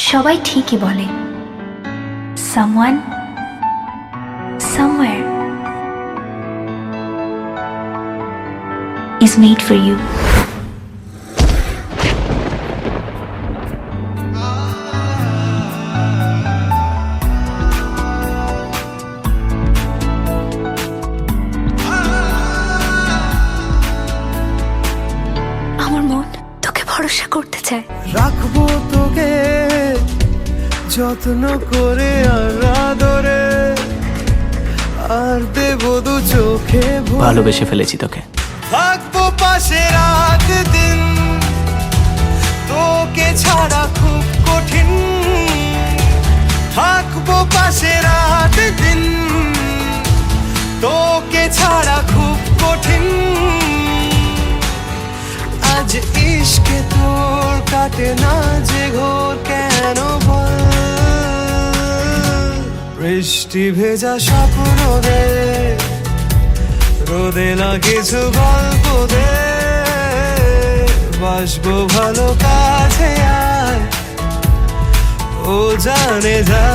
সবাই ঠিকই বলে someone somewhere is made for you. আমার মন তোকে ভরসা করতে চায়। রাখবো তোকে যত্ন করে আর আদরে, আর দেবো দু চোখে ভালোবেসে ফেলেছি তোকে। থাকবো পাশে রাত দিন, তোকে ছাড়া খুব কঠিন। থাকবো পাশে রাত দিন, তোকে ছাড়া খুব কঠিন। আজ ইশকে তোর কাটে না যে ঘোর কেন বল? বৃষ্টি ভেজা স্বপ্ন দে, রোদে না কিছু গল্প দে। বাসবো ভালো কাছে আর ও জানে যা।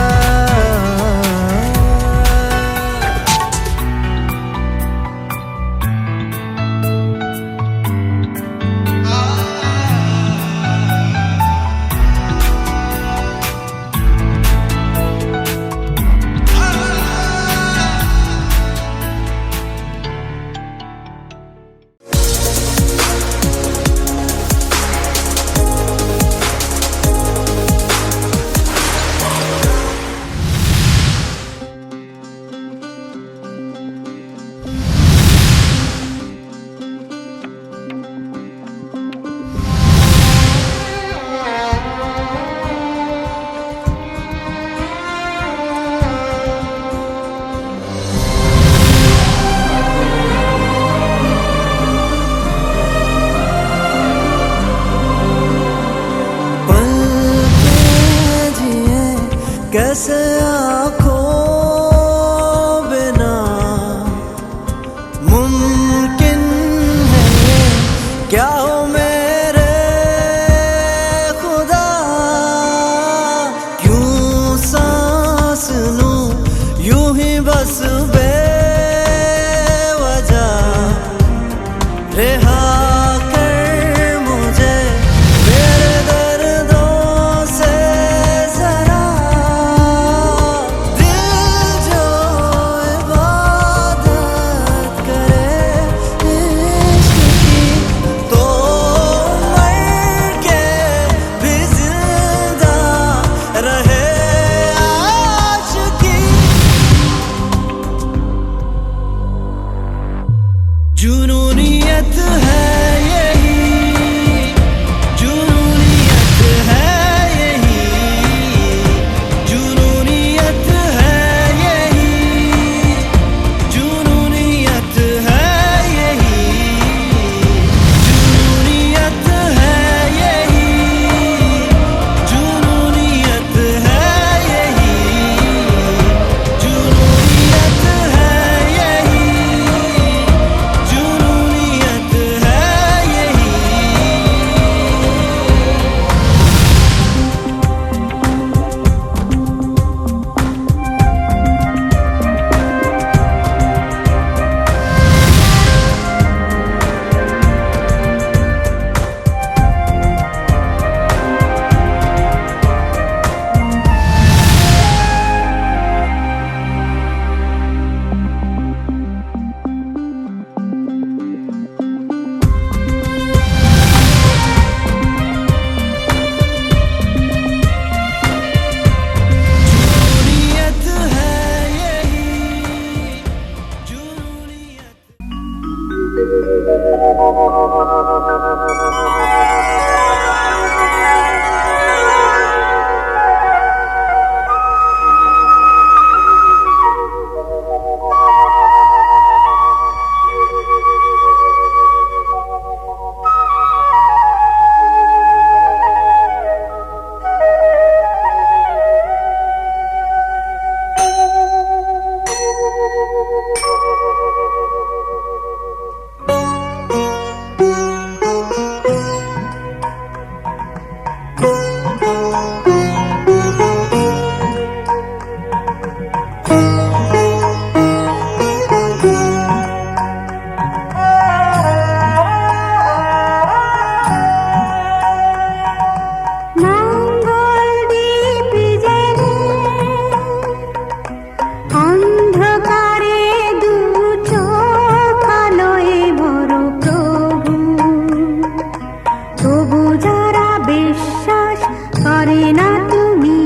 যারা বিশ্বাস করে না তুমি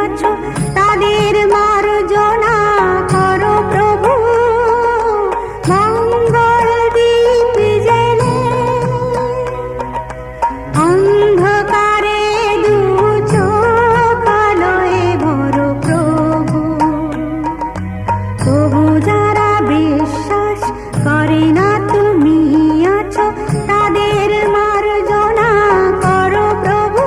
আছো, তাদের মার্জনা করো প্রভু। মঙ্গল দীপ জেলে অন্ধকারে দু চোখ আলোয় ভরো প্রভু। তবু যারা বিশ্বাস করে না তুমি আছো, তাদের মার্জনা করো প্রভু।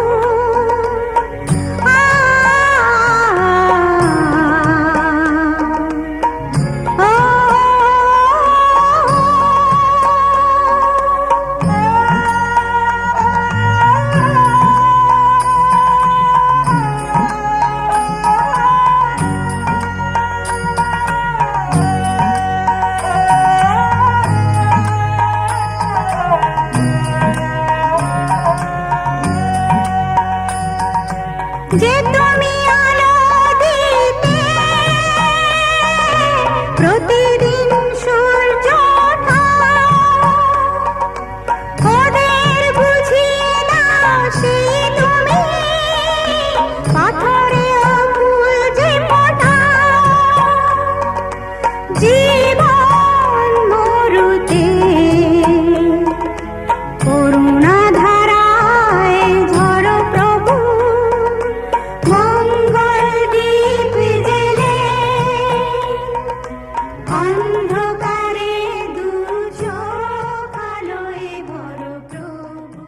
যে তুমি আলো দিতে প্রতিদিন সূর্য ওঠাও, ওদের বুঝিয়ে দাও সেই তুমি পাথরে ফুল যে ফোটাও। জীবন মরুতে করুণা ধারায় ঝরো প্রভু। মঙ্গল দীপ জেলে অন্ধকারে দু চোখ আলোয় ভরো প্রভু।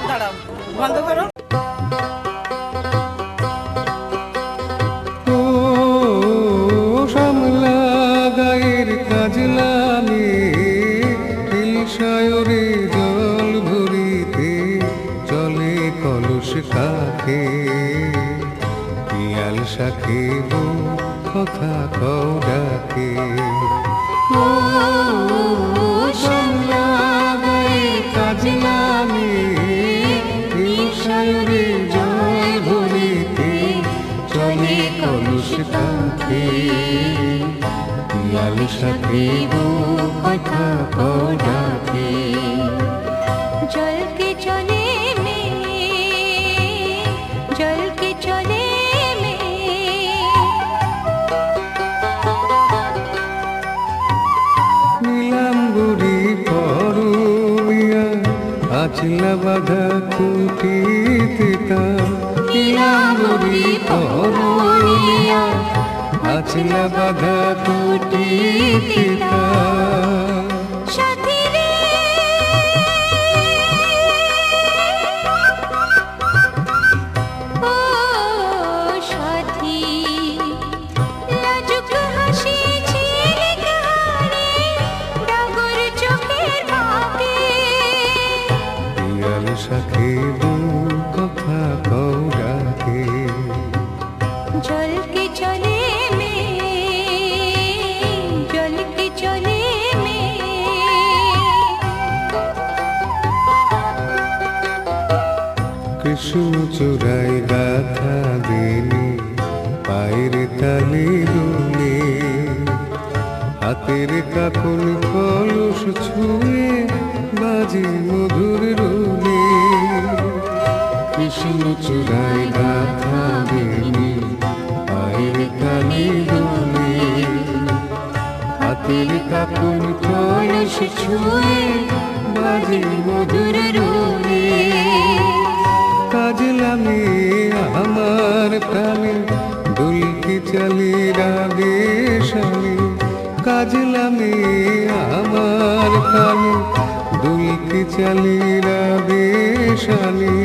দাঁড়াও, বন্ধ করো। ও সামলা গায়ের কাজলামে হিলসায়রে জল ভরিতে চলে কলস কাকে পিয়াল শাকে বউ কথা কও ডাকে। ও সামলা গায়ের কাজলামে হিলসায়রে জল ভরিতে চলে কলস কাকে পিয়াল শাকে বউ কথা কও ডাকে। জলকে চলে মে, জলকে চলে মে, নীলাম্বরী পরমিয়া আচলা বাধা খুঁটিতে তা। নীলাম্বরী পরমিয়া আচলা বাধা খুঁটিতে তা। সাথী রে ও সাথী, লাজুক হাসি ঝিলিক হারে ডাগর চোখের ফাঁকে। পিয়াল শাকে বউ কথা কও ডাকে। জলকে চলে মে, জলকে চলে মে, কৃষ্ণ চূড়ায় গাথা বেনি পায়ের তালে দোলে, হাতের কাকন কলস ছুঁয়ে বাজে মধুর রোলে। কৃষ্ণ চূড়ায় গাথা বেনি পায়ের তালে দোলে, হাতের কাকন কলস ছুঁয়ে বাজে মধুর রোলে। কাজলামে আমার প্রাণে দুলকি চলে রাগে শানে। কাজলামে আমার প্রাণে দুলকি চলে রাগে শানে।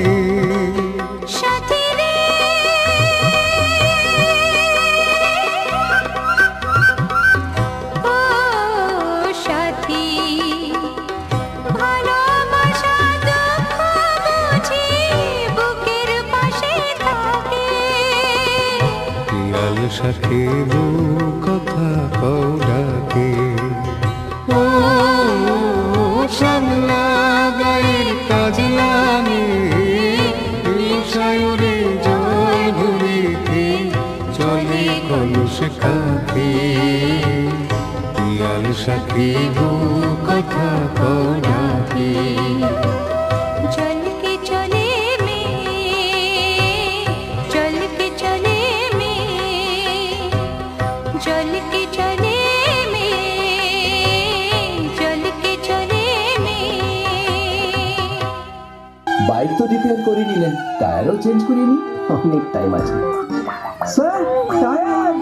সাথী রে ও সাথী, ভালোবাসা দুঃখ বুঝি বুকের পাশে থাকে। পিয়াল শাকে বউ কথা কও ডাকে। ও সামলা গায়ের কাজ লাগে সায়রে জল ভরিতে চলে কলস কাঁধে পিয়াল সাথে কথা করাতে चल के चले में चल के चले में चल के चले में चल के चले में বাইক তো রিপেয়ার করে নিলেন, টায়ারও চেঞ্জ করিনি, অনেক টাইম আছে। স্যার টায়ার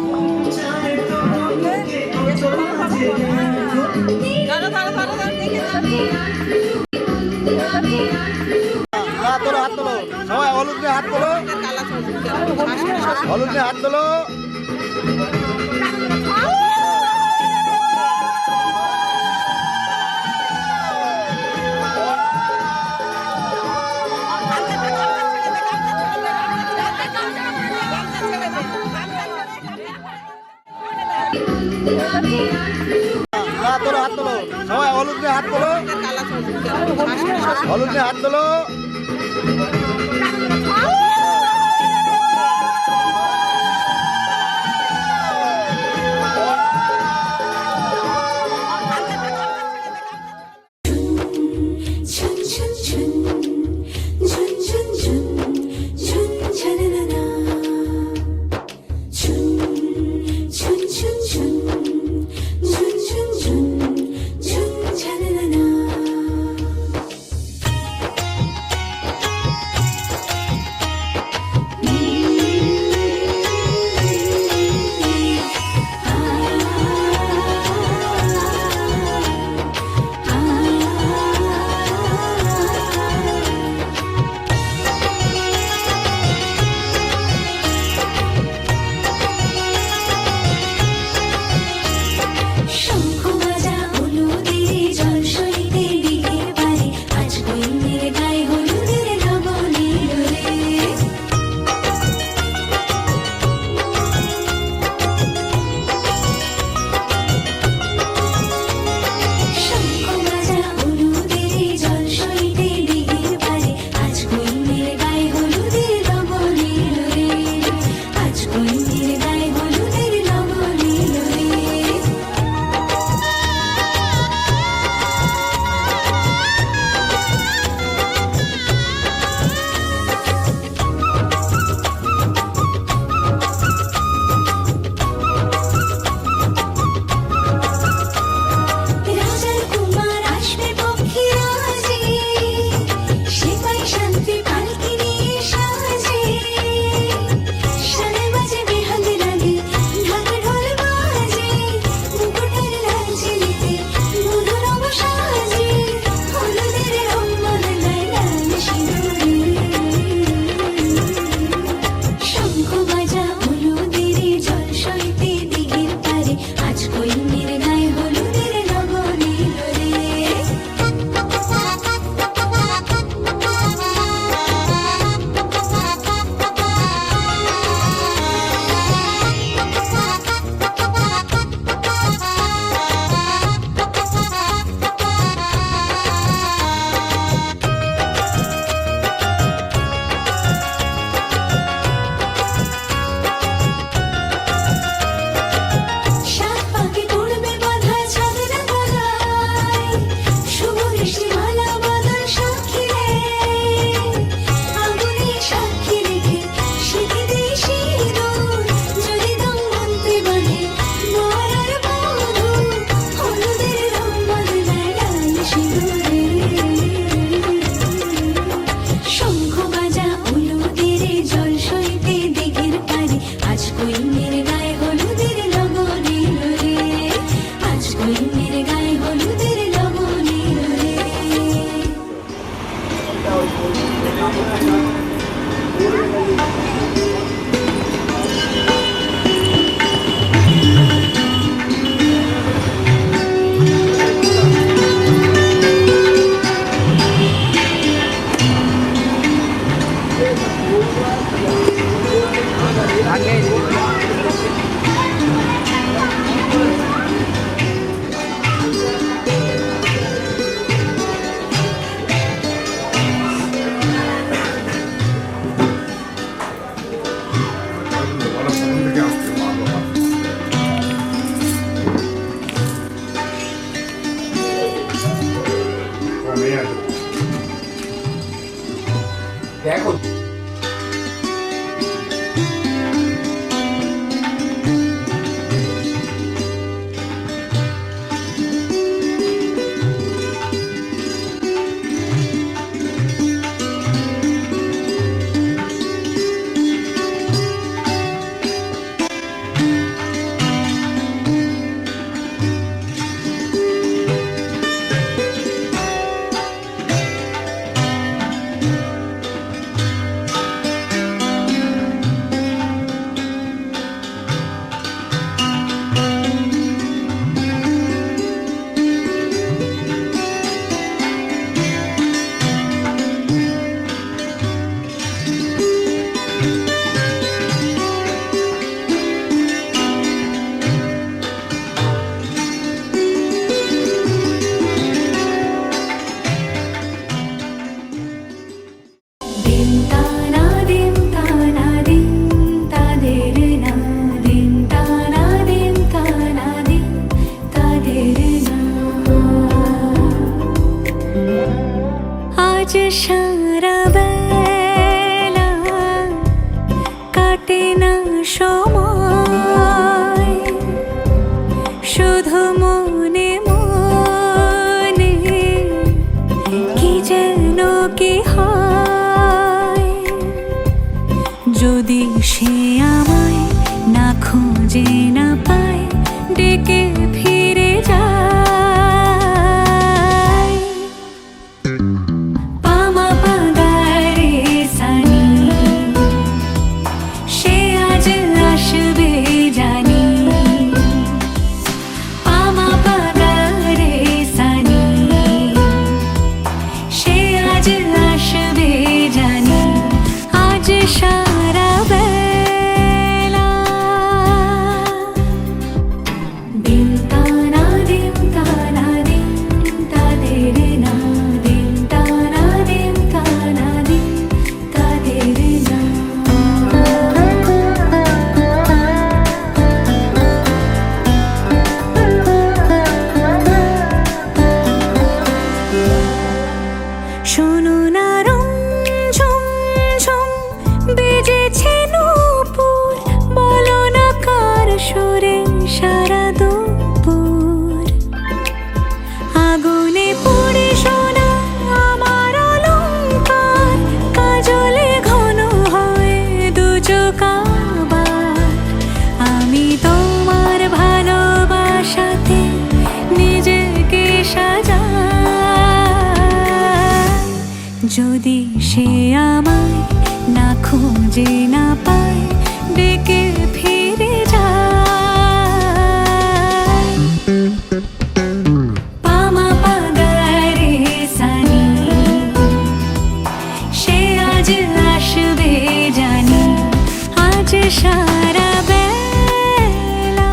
হাত তোলো, হাত তোলো, সবাই হলুদ নিয়ে হাত তোলো, হলুদ নিয়ে হাত তোলো। হাত তোলো, হাত তোলো, সবাই হলুদ নিয়ে হাত তোলো, হলুদ নিয়ে হাত তোলো। 춘 춘 춘 춘 춘 춘 춘 차라라라 춘 춘 춘 춘 춘 춘 춘 춘 차라라라 কমে আসবে দেখো। আজ সারা বেলা কাটে না সময়, শুধু মনে মনে কি যেন কি হয়। যদি সে আমায় না খুঁজে না পায়, ডেকে ফিরে যায়। পামা পাগারে সানি, সে আজ আসবে জানি। পামা পাগারে সানি, সে আজ আসবে জানি। আজ সারা বেলা দিন তানা দিন তানা দিন তাদের না, দিন তানা দিন তানা দিন তাদের না। শোনো না রুম ঝুম বেজেছে নূপুর, বলো না কার সুরে সারা দুপুর। আগুনে পুড়ে সোনা আমার অলংকার, কাজলে ঘন হয় দু চোখ আবার। আমি তোমার ভালোবাসাতে নিজেকে সাজাই। যদি সে আমায় না খুঁজে না পায়, ডেকে ফিরে যায়। পামা পাগারে সানি, সে আজ আসবে জানি। আজ সারা বেলা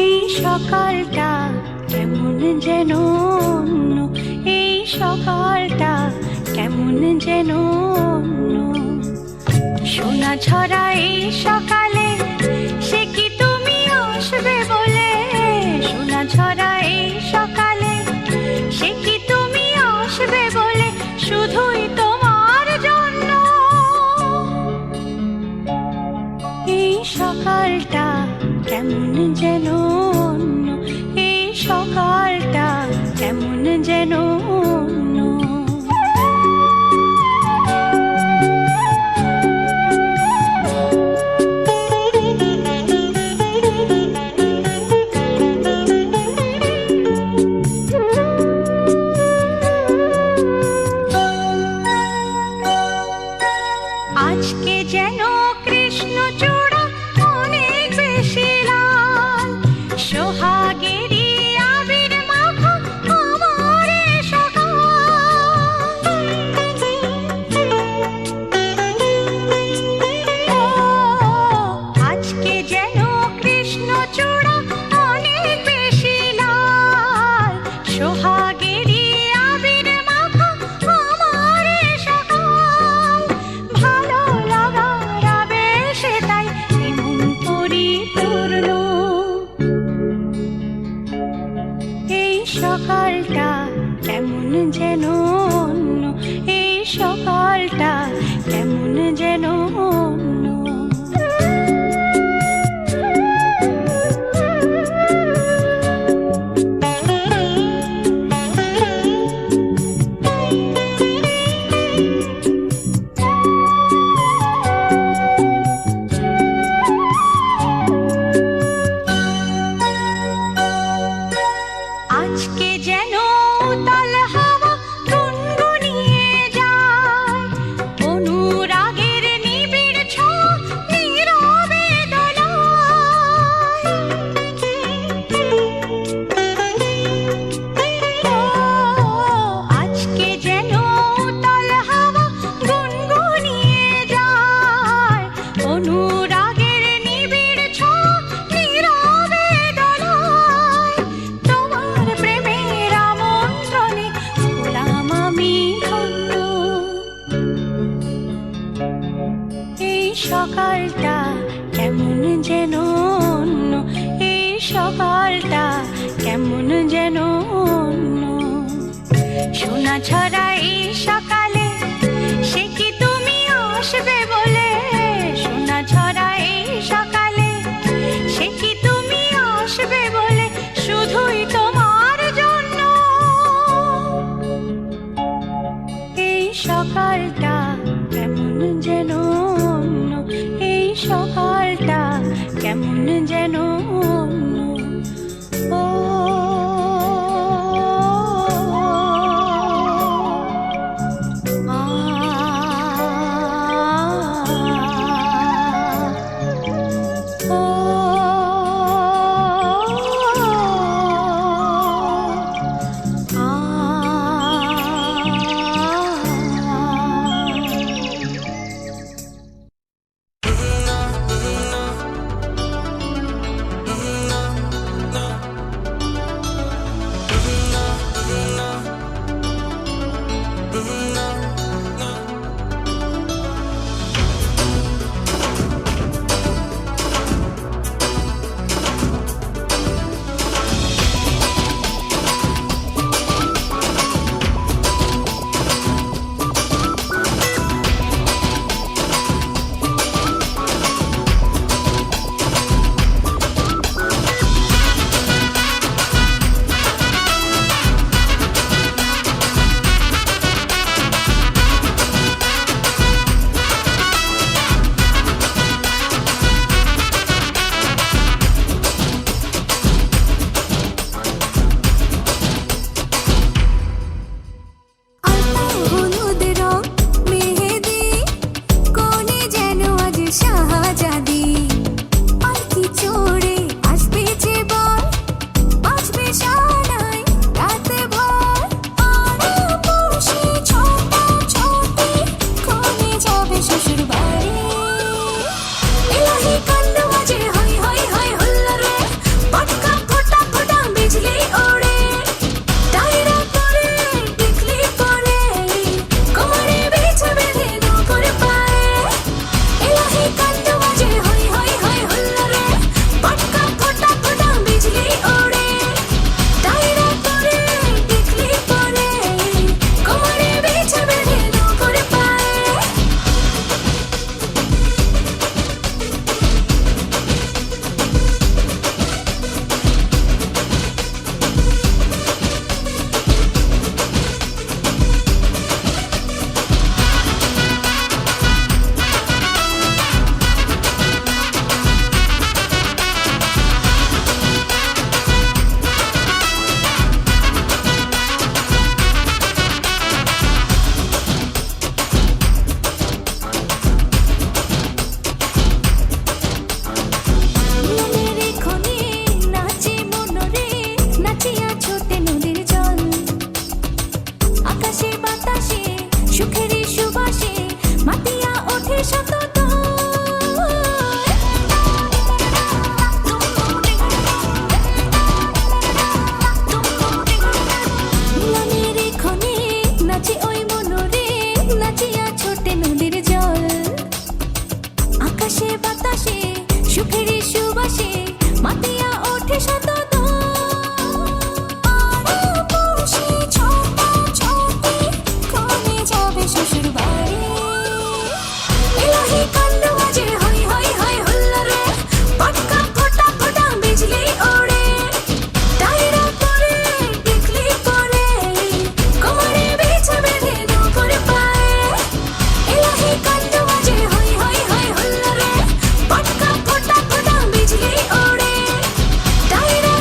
এই সকালটা কেমন যেন অন্য, এই সকালটা কেমন যেন অন্য। সোনা ছড়া এই সকালে, সে কি তুমি আসবে বলে? সোনা ছড়া এই সকালে, সে কি তুমি আসবে বলে? শুধুই তোমার জন্য এই সকালটা কেমন যেন অন্য, এই সকালটা কেমন যেন অন্য। আজকে যেন অনুরাগের নিবিড় ছোঁয়া নীরবে দোলায়, তোমার প্রেমের আমন্ত্রণে হলাম আমি ধন্য। এই সকালটা কেমন যেন অন্য, এই সকালটা কেমন যেন অন্য। সোনা ছড়া এই সকালে, সে কি তুমি আসবে বলে? সোনা ছড়া এই সকালে, সে কি তুমি আসবে বলে? শুধুই তোমার জন্য। এই সকালটা কেমন যেন অন্য, এই সকালটা কেমন যেন অন্য। ও টাইরা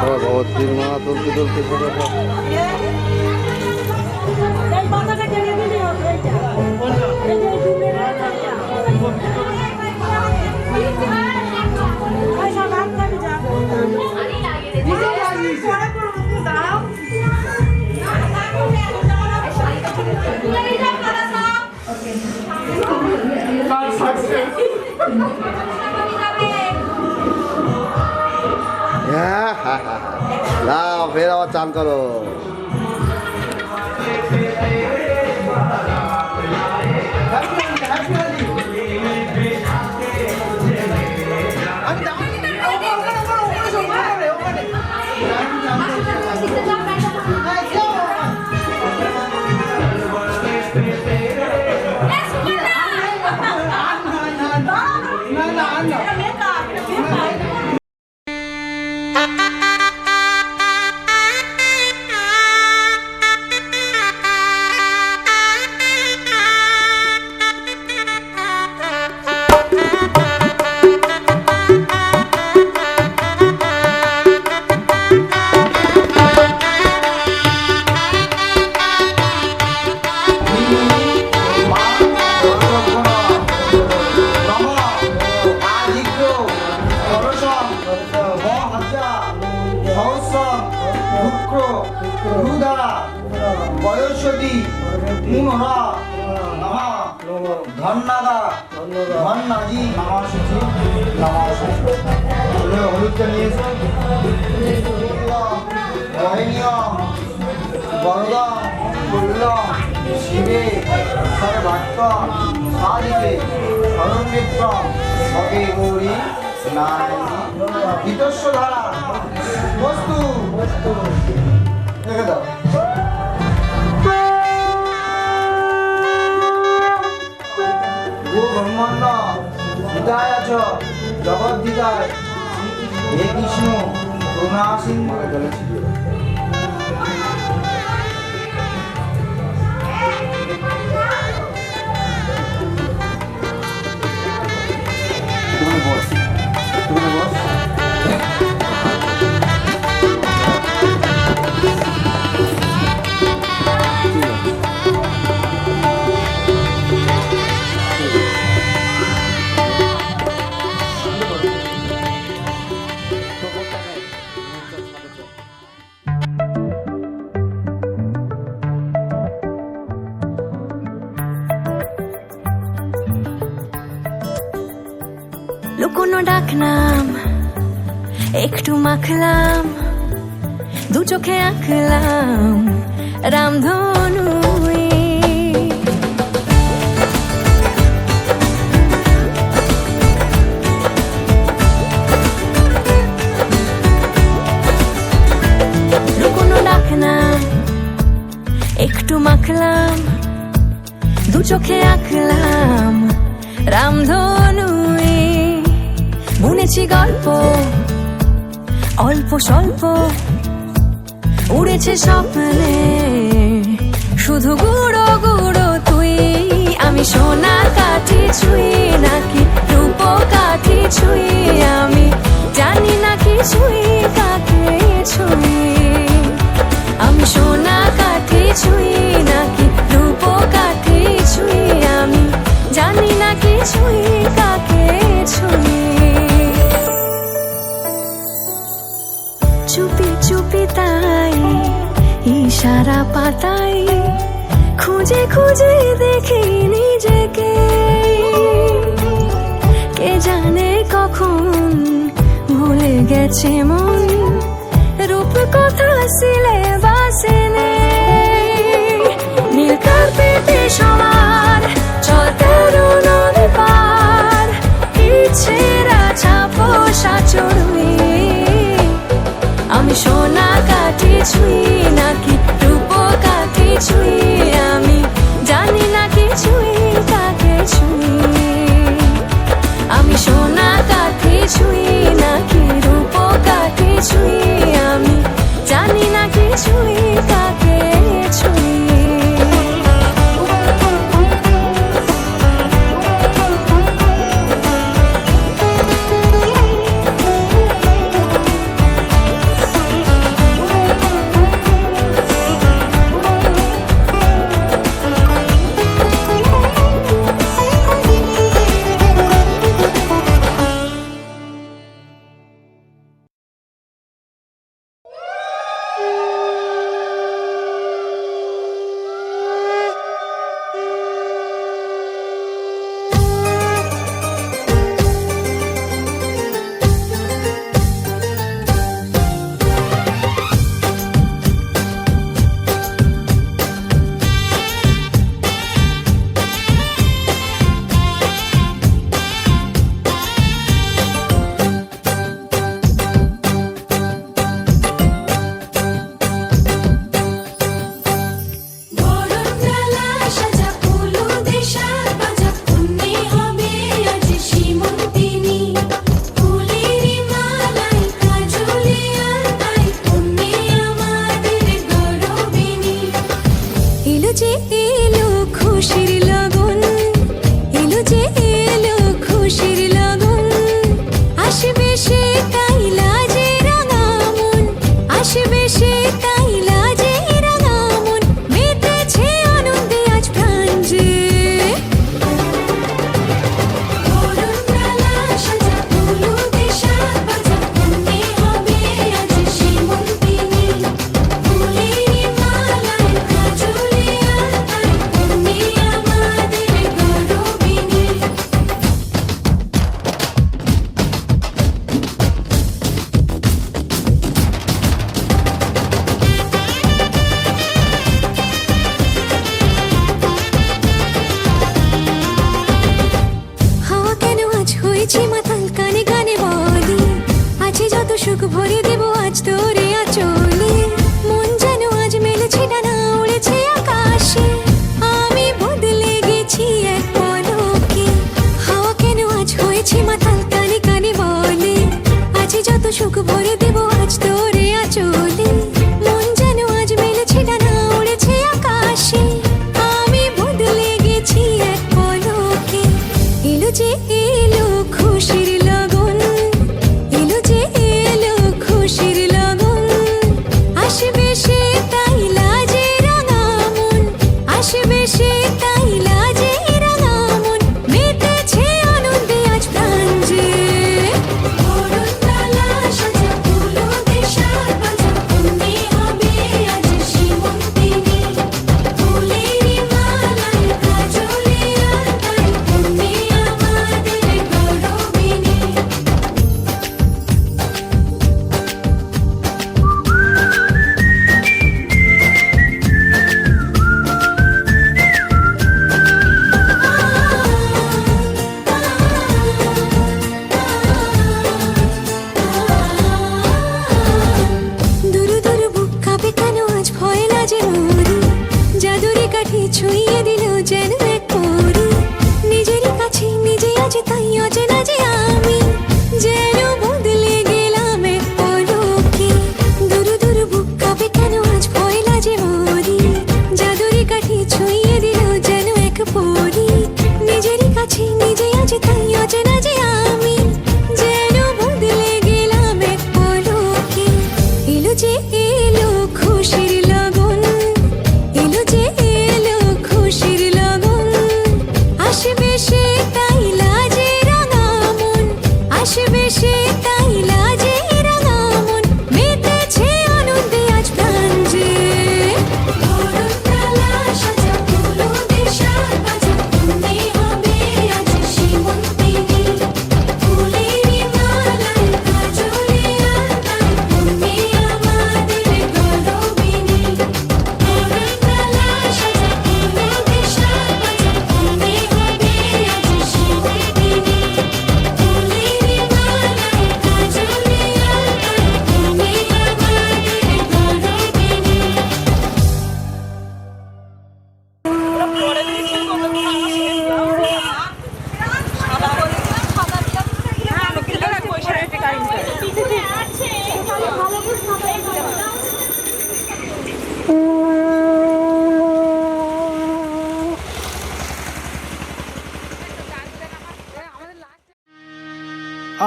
ভগবতীর মা তুলতে তুলতে না ফের আবার চান করো। বয়সী মুনরা নমঃ ধন্নাদা ধন্নাজি নমঃ হলুদটা নিয়ে এসো বহিনীয় বরদা কুল্লম শিবে সর্বাত্ম সাধিবে অরণ্যেত্র ভগে গৌরী নারায়ণী হিতস্ব ধারা বস্তু দেখে দাও। ব্রহ্মাণ্ড হৃদয় আছ জগদ্ধিতায় হে কৃষ্ণ করুণা সিন্ধু। লুকোনো ডাকনাম একটু মাখলাম, দু চোখে আঁকলাম রামধনু। লুকোনো ডাকনাম একটু মাখলাম, দু চোখে আঁকলাম রামধনু। বুনেছি গল্প অল্প স্বল্প, উড়েছে স্বপ্নে শুধু গুঁড়ো গুঁড়ো তুই। আমি সোনা কাঠি ছুঁই নাকি রূপ কাঠি ছুঁই, আমি জানি না কি ছুঁই কাকে ছুঁই। আমি সোনা কাঠি ছুঁই নাকি রূপ কাঠি ছুঁই, আমি জানি না কি ছুঁই কাকে ছুঁই। চুপি চুপি তাই ইশারা পাতাই, খুঁজে খুঁজে দেখি নিজেকে। কে জানে কখন ভুলে গেছে মন, রূপ কথা সিলেবাসে নেই। নীল কার্পেটে সবার চলতে নদী পার, ইচ্ছেরা ছাপোষা চড়ুই। আমি সোনা কাঠি ছুঁই নাকি রূপ কাঠি ছুঁই, আমি জানি না কি ছুঁই কাকে ছুঁই। আমি সোনা কাঠি ছুঁই নাকি রূপ কাঠি ছুঁই, আমি জানি না কি ছুঁই কাকে ছুঁই। তাই লাজে রাঙা মন, আসবে সে তাই লাজে রাঙা মন, মেতেছে আনন্দে আজ প্রাণ যে। বরণডালা সাজা হলুদে সাজ বাজা, মনে হবে আজ সীমন্তিনী। ফুলের মালায় কাজলে আলতায়, মনে আমাদের গরবিনী। হাওয়া কেন আজ হয়েছে মাতাল, কানে কানে বলি আছে যত সুখ ভরে দেব আজ তোরে আঁচলে। মন যেন আজ মেলেছে ডানা, উড়েছে আকাশে, আমি বদলে গেছি এক পলকে। হাওয়া কেন আজ হয়েছে মাতাল, কানে কানে বলে আছে যত সুখ ভরে দেব আজ তোরে আঁচলে। মন যেন আজ মেলেছে ডানা, উড়েছে আকাশে, আমি বদলে গেছি এক পলকে। এলো যে এলো খুশির লগন, এলো যে এলো খুশির লগন, আসবে সে তাই লাজে রাঙা মন, আসবে সে তাই লাজে রাঙা মন, মেতেছে আনন্দে আজ প্রাণ যে। বরণডালা সাজা হলুদে সাজ বাজা, মনে হবে আজ সীমন্তিনী। ফুলের মালায় কাজলে আলতায়, মনে আমাদের গরবিনী। দুরু দুরু বুক কাঁপে কেন আজ ভয় লাজে মরি, জাদুরি কাঠি ছুঁয়ে দিল যেন এক পরি। নিজেরই কাছে নিজে আছে তাই অচেনা যে আমি, যেন বদলে গেলাম এক পলকে। দুরু দুরু বুক কাঁপে কেন আজ ভয় লাজে মরি, জাদুরি কাঠি ছুঁয়ে দিল যেন এক পরি। নিজেরই কাছে নিজে আছে তাই অচেনা যে আমি, যেন বদলে গেলাম এক পলকে। এলো যে এলো খুশির লগন, এলো যে এলো খুশির লগন, আসবে সে তাই লাজে রাঙা মন, আসবে সে তাই লাজে রাঙা মন, মেতেছে আনন্দে আজ প্রাণ যে। বরণডালা সাজা হলুদে সাজ বাজা, মনে হবে আজ সীমন্তিনী। ফুলের মালায় কাজলে আলতায়, মনে আমাদের গরবিনী। বরণডালা সাজা হলুদে সাজ বাজা, মনে হবে আজ সীমন্তিনী। ফুলের মালায় কাজলে আলতায়, মনে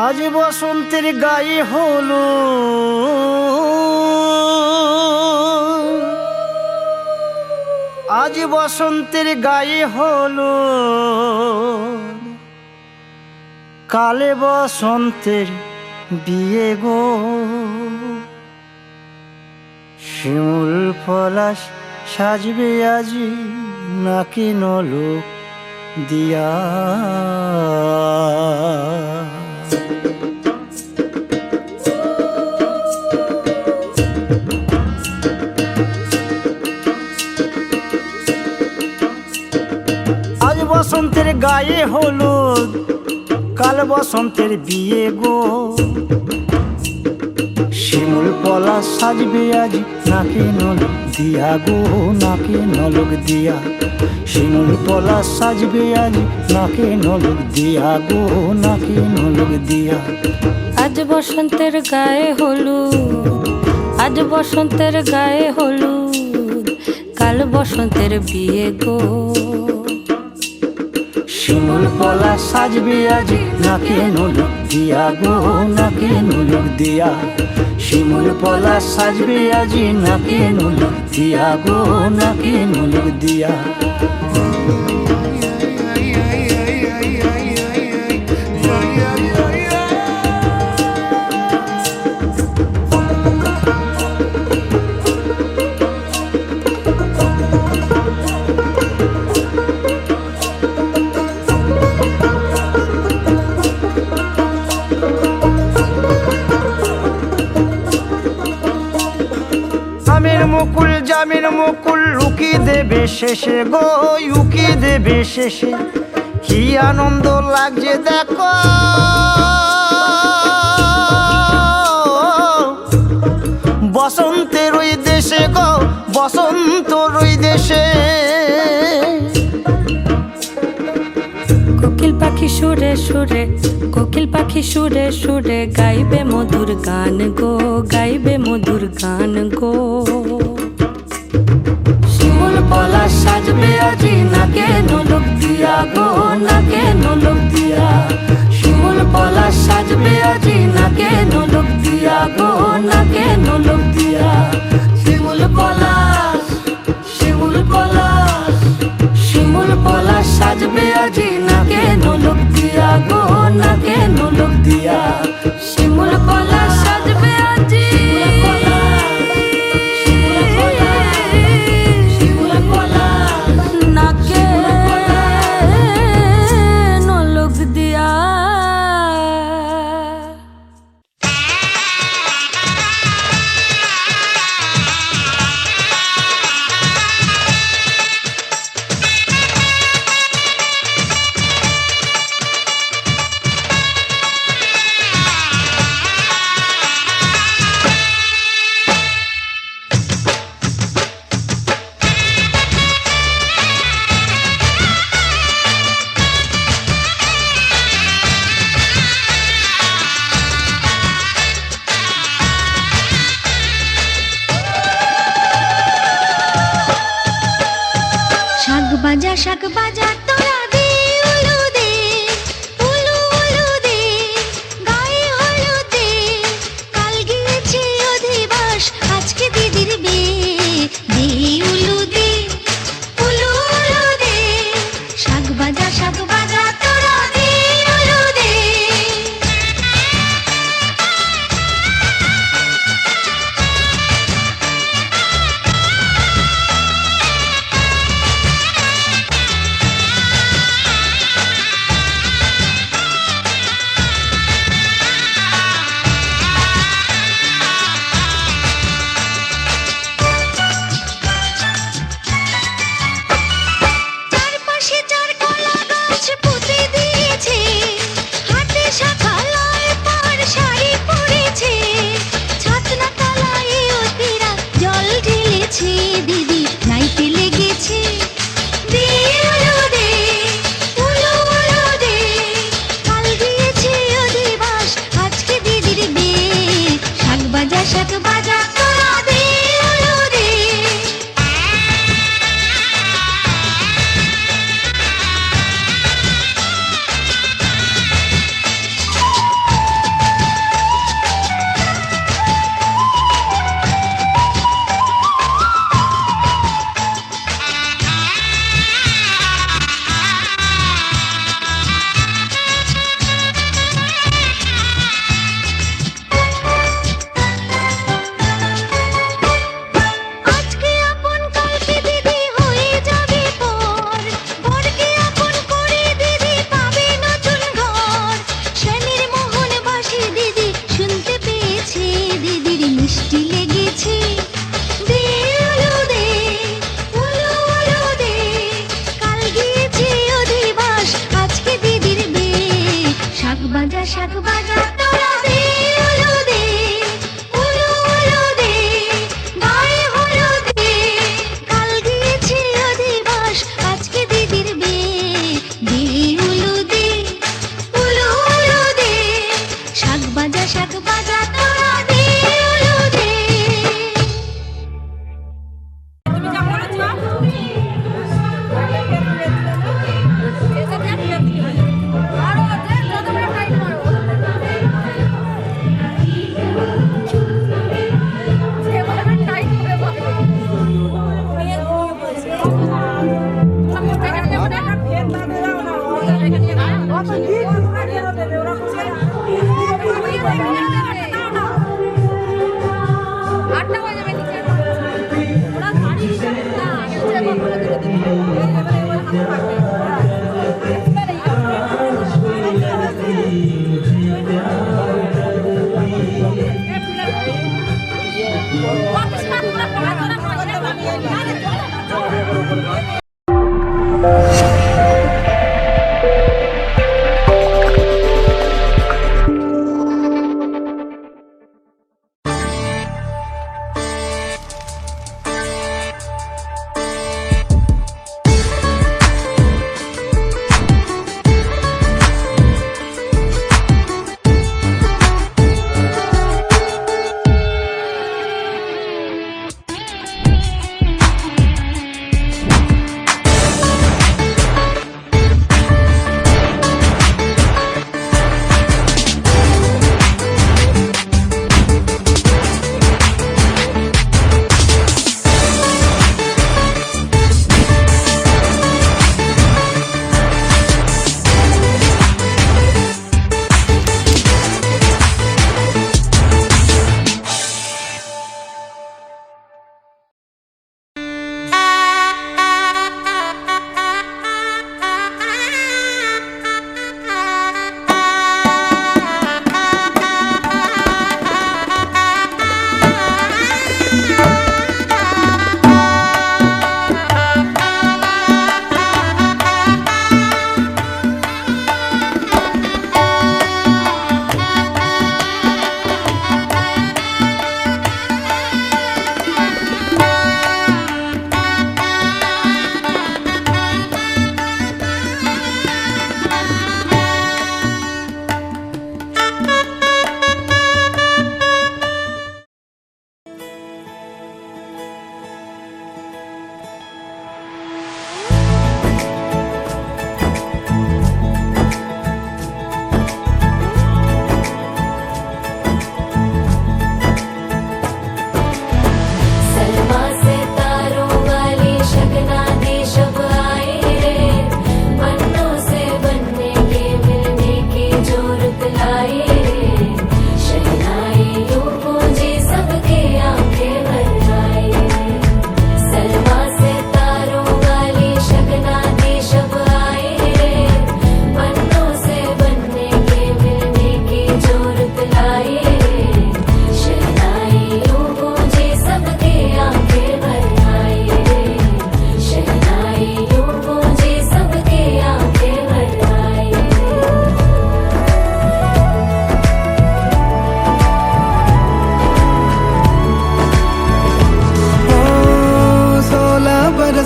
আজ বসন্তের গায়ে হলো, আজ বসন্তের গায়ে হলো, কালে বসন্তের বিয়ে গো। শিমুল পলাশ সাজবে আজি নাকি নলক দিয়া। আজ বসন্তের গায়ে হলুদ, কাল বসন্তের বিয়ে গো। শিমুল পলাশ সাজবে আজ নাকি নলক দিয়া গো, নাকি নলক দিয়া। শিমুল পলাশ সাজবে আজ নাকি নলক দিয়া গো, নাকি নলক দিয়া। আজ বসন্তের গায়ে হলুদ, আজ বসন্তের গায়ে হলুদ, কাল বসন্তের বিয়ে গো। শিমুল পলা সাজবে আজি নাকে নলক দিয়া গো নাকে নলক দিয়া শিমুল পলা সাজবে আজি নাকে নলক দিয়া গো নাকে নলক দিয়া মুকুল জামিন মুকুল লুকি দেবে শেষে গো উকি দেবে শেষে কি আনন্দ লাগছে দেখো বসন্তের ওই দেশে গো বসন্তর ওই দেশে কোকিল পাখি সুরে সুরে কোকিল পাখি সুরে সুরে গাইবে মধুর গান গো গাইবে মধুর গান গো শিমুল পলা সাজবে আজি নাকে নলক দিয়া গো নাকে নলক দিয়া শিমুল পলা সাজবে আজি নাকে নলক দিয়া গো নাকে নলক দিয়া শিমুল পলাশ শিমুল পলাশ শিমুল পলা সাজবে আজি নাকে নলক দিয়া গো নাকে নলক দিয়া শিমুল পলা সাজবে আজি শিমুল পলা নাকে নলক দিয়া শাক বাজা তোরা দে উলু দে উলু উলু দে গায়ে হলুদে কাল গিয়েছে অধিবাস আজকে দিদির বিয়ে দে উলু দে উলু উলু দে শাক বাজা তোরা দে উলু দে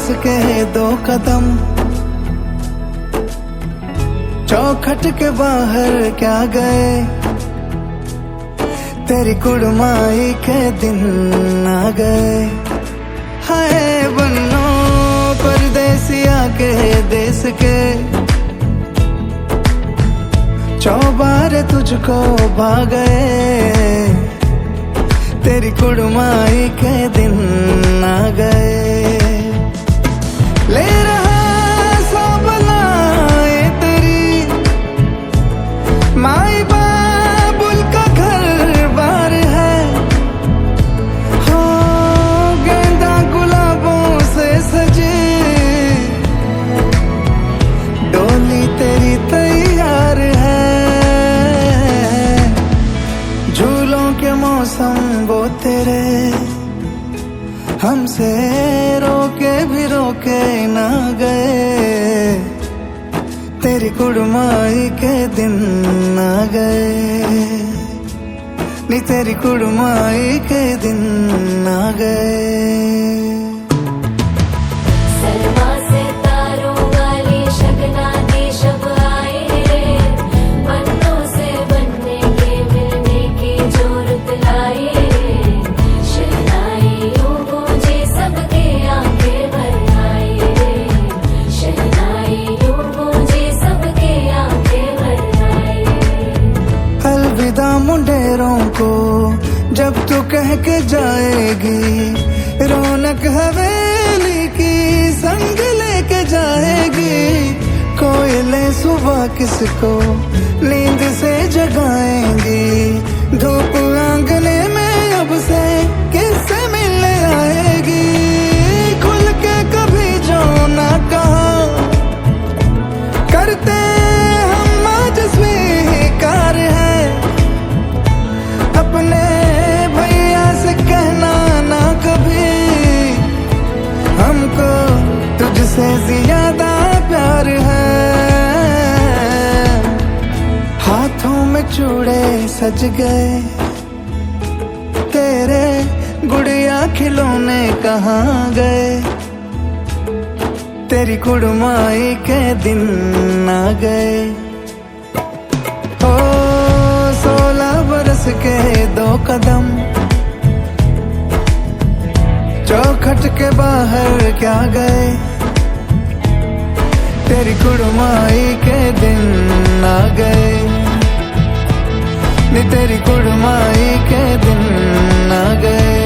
बरस के 2 कदम, चौखट के बाहर क्या गए, तेरी कुड़माई के दिन आ गए। हाय बन्नो परदेसिया के देश के, चौबारे तुझको भा गए, तेरी कुड़माई के दिन आ गए। ले रहा सब लाए तेरी माई बाबुल का घर बार है, हो गेंदा गुलाबों से सजे, डोली तेरी तैयार है। झूलों के मौसम वो तेरे, हमसे रोके भी रोके ना गए, तेरी कुड़माई के दिन आ गए, नी तेरी कुड़माई के दिन आ गए। सलमा से तारों वाली शगना दी शब आए रे, बनों से बनने के मिलने की जोरत लाई रे, शहनाइयों गूंजे सबके आंखें भर आई रे, शहनाइयों गूंजे सबके आंखें भर आई रे। अलविदा मुंडेरों को जब तू कह के जाएगी, रौनक हवेली की संग लेके जाएगी, कोयले सुबह किसको नींद से जगाएंगी, धूप आंगने में अब से किससे मिलने आएगी, खुल के कभी जो ना कहा करते हम आज स्वीकार है, अपने भैया से कहना ना कभी, हमको तुझसे ज्यादा प्यार है। हाथों में चूड़े सज गए, तेरे गुड़िया खिलौने कहाँ गए, तेरी कुड़माई के दिन आ गए। ओ 16 बरस के 2 कदम, चौखट के बाहर क्या गए, तेरी कुड़माई के दिन आ गए, नी तेरी कुड़माई के दिन आ गए,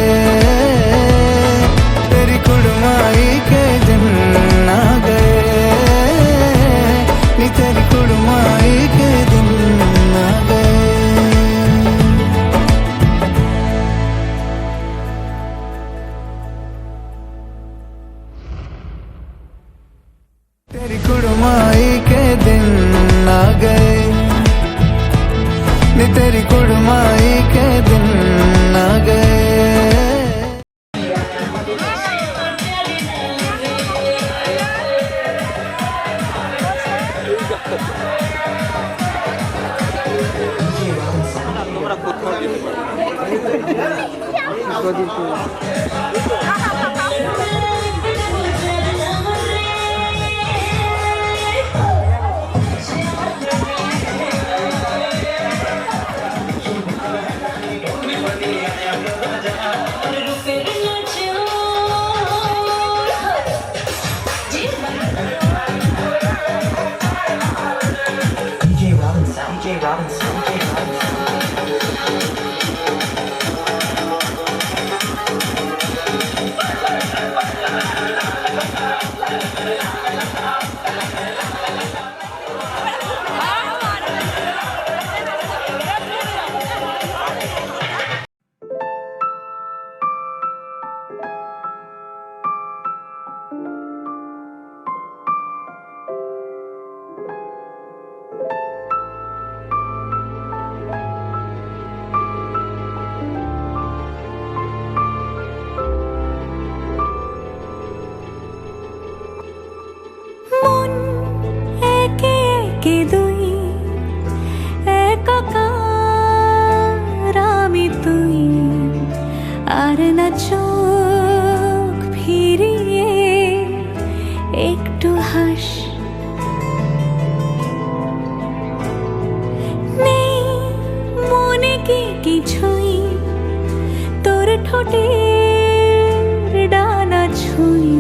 तेरी कुड़माई के दिन आ गए, नी तेरी कुड़माई के दिन आ गए। तेरी कुड़माई के दिन आ गए, नी तेरी कुड़माई के दिन आ गए। আর না চোখ ফিরিয়ে কি কিছুই তোর ঠোঁটের ডানা ছুঁই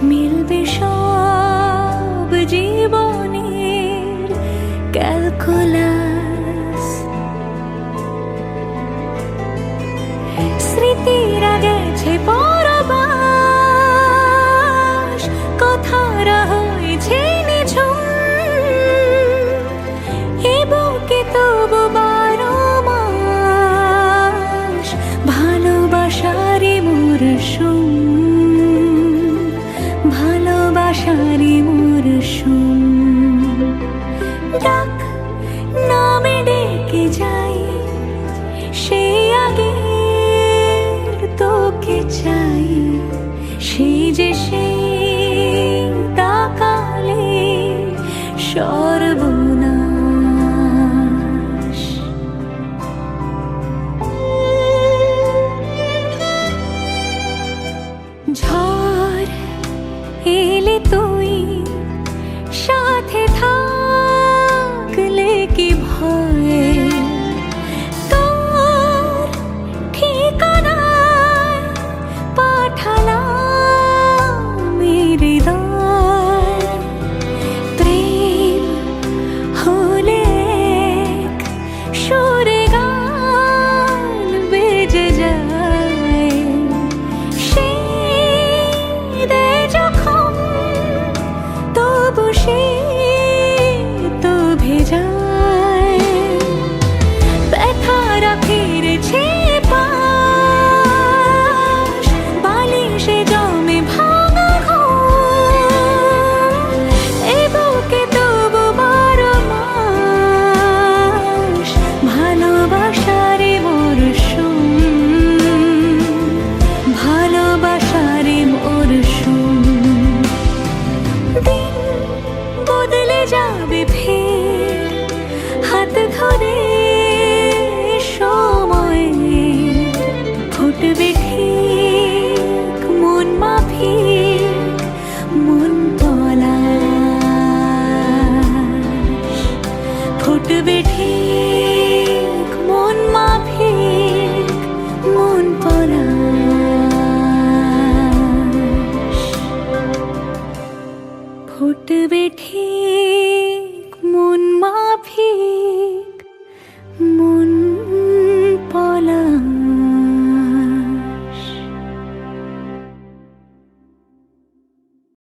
মিলবে সব জীবনের ক্যালকুলাস স্মৃতিরা গেছে